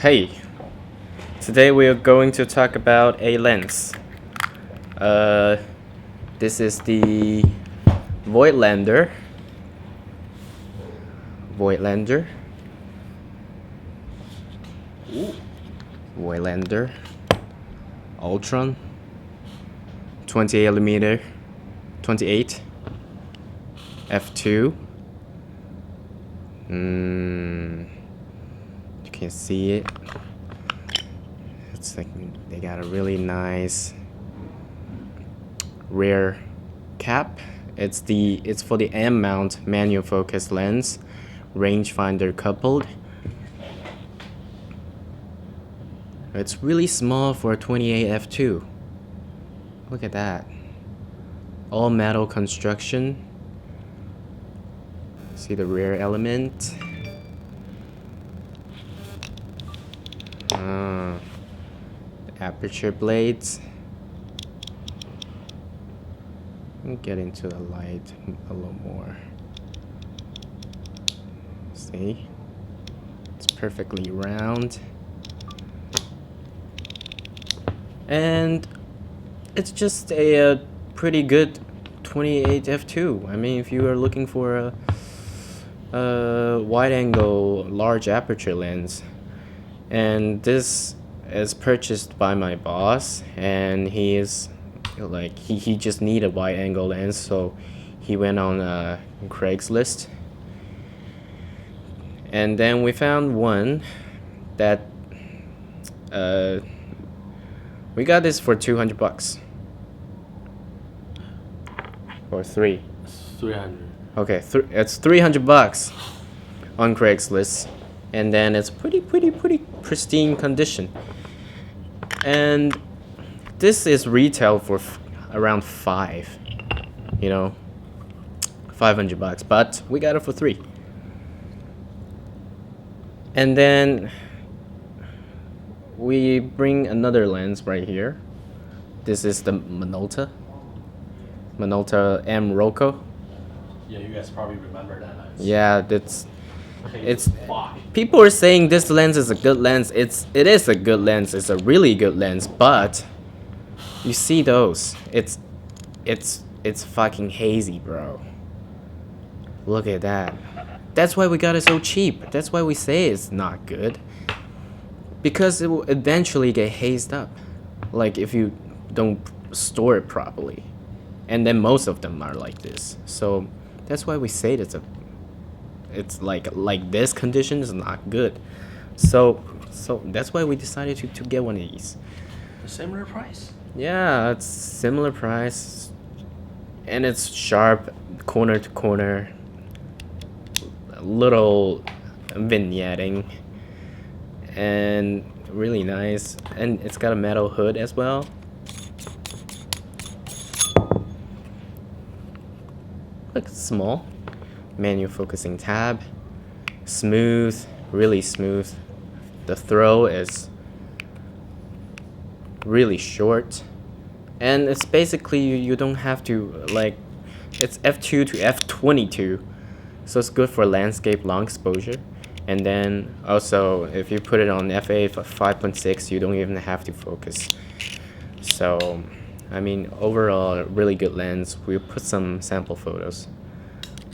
Hey, today we are going to talk about a lens. This is the Voigtländer. Voigtländer Ultron 28mm 28 f2. You can see it. It's like they got a really nice rear cap. It's for the M Mount manual focus lens, rangefinder coupled. It's really small for a 28 f2. Look at that. All metal construction. See the rear element. Aperture blades. Let me get into the light a little more. See? It's perfectly round. And it's just a pretty good 28 f2. I mean, if you are looking for a wide angle large aperture lens, and this is purchased by my boss, and he is like he just need a wide angle lens, so he went on Craigslist, and then we found one that we got this for $200 or 300. Okay, it's $300 on Craigslist, and then it's pretty pristine condition. And this is retail for around $500, but we got it for $3. And then we bring another lens right here. This is the Minolta M Mount. Yeah, you guys probably remember that lens. Yeah, it's people are saying this lens is a good lens. It is a good lens. It's a really good lens, but you see those. It's fucking hazy, bro. Look at that. That's why we got it so cheap. That's why we say it's not good. Because it will eventually get hazed up. Like if you don't store it properly. And then most of them are like this. So that's why we say it's like this condition is not good. So that's why we decided to get one of these. A similar price? Yeah, it's similar price. And it's sharp, corner to corner. A little vignetting. And really nice. And it's got a metal hood as well. Look, it's small. Manual focusing tab. Smooth, really smooth. The throw is really short. And it's basically, you don't have to, it's f2 to f22. So it's good for landscape long exposure. And then also, if you put it on FA for 5.6, you don't even have to focus. So, I mean, overall, a really good lens. We'll put some sample photos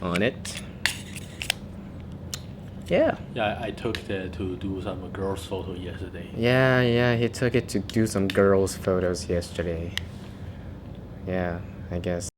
on it. Yeah. Yeah, I took it to do some girls' photo yesterday. Yeah, he took it to do some girls' photos yesterday. Yeah, I guess.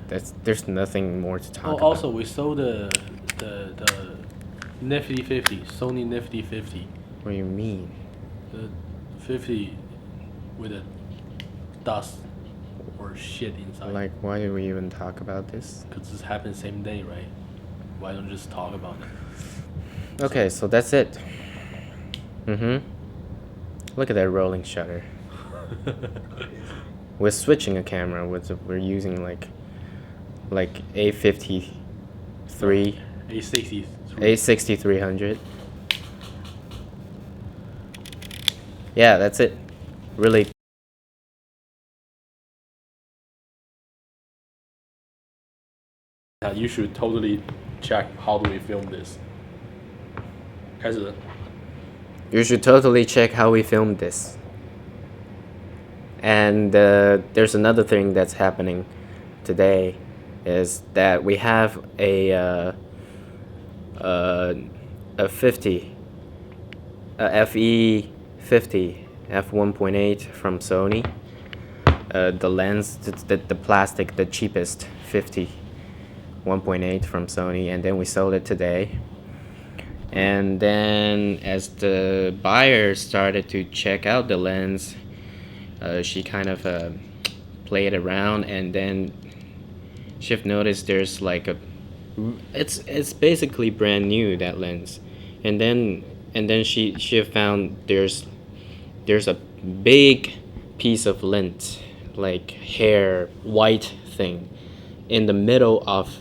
there's nothing more to talk about. Also, we sold the Nifty 50, Sony Nifty 50. What do you mean? The 50 with a dust or shit inside. Like, why do we even talk about this? Because this happened same day, right? Why don't you just talk about it? Okay, so that's it. Look at that rolling shutter. We're switching a camera. We're using like A53, A63. A6300. Yeah, that's it. Really. You should totally check how do we film this. 开始。 You should totally check how we filmed this. And there's another thing that's happening today, is that we have a 50, FE50 f1.8 from Sony. The lens, the plastic, the cheapest 50 1.8 from Sony, and then we sold it today. And then as the buyer started to check out the lens, she kind of played around, and then she've noticed there's like it's basically brand new, that lens. And then she found there's a big piece of lint, like hair, white thing in the middle of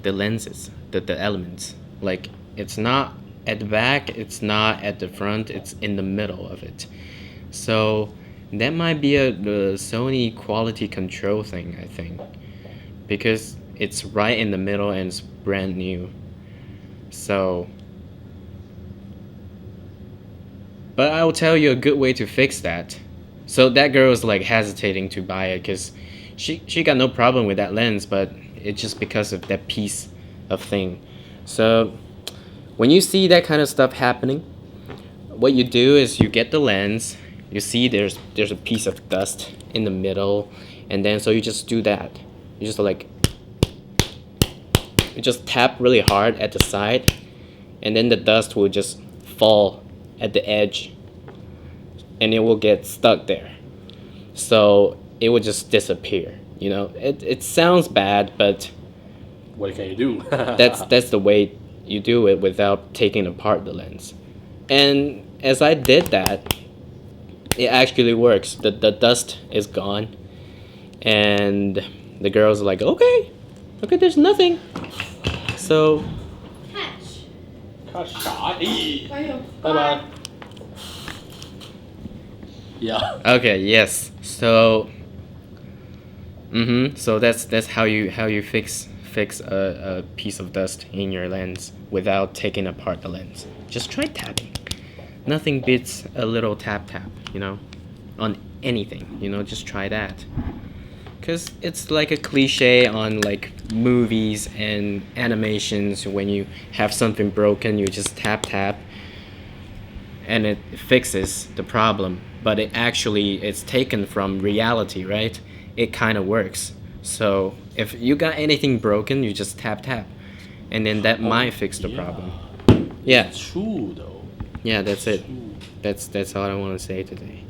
the lenses, the elements. Like, it's not at the back, it's not at the front, it's in the middle of it. So that might be the Sony quality control thing, I think, because it's right in the middle and it's brand new. So, but I will tell you a good way to fix that. So that girl was like hesitating to buy it because she got no problem with that lens, but it's just because of that piece of thing. So when you see that kind of stuff happening, what you do is you get the lens, you see there's a piece of dust in the middle, and then so you just do that. You just tap really hard at the side, and then the dust will just fall at the edge and it will get stuck there. So it will just disappear. You know, it sounds bad, but what can you do? that's the way you do it without taking apart the lens. And as I did that, it actually works. The dust is gone, and the girl's like, okay, there's nothing. So Catch. Bye bye. Yeah. Okay, yes. So so that's how you fix a piece of dust in your lens without taking apart the lens. Just try tapping. Nothing beats a little tap, you know, on anything, you know, just try that. Because it's like a cliche on like movies and animations. When you have something broken, you just tap and it fixes the problem. But it's taken from reality, right? It kind of works. So if you got anything broken, you just tap, and then that might fix the problem. Yeah. It's true though. Yeah, that's it. That's all I want to say today.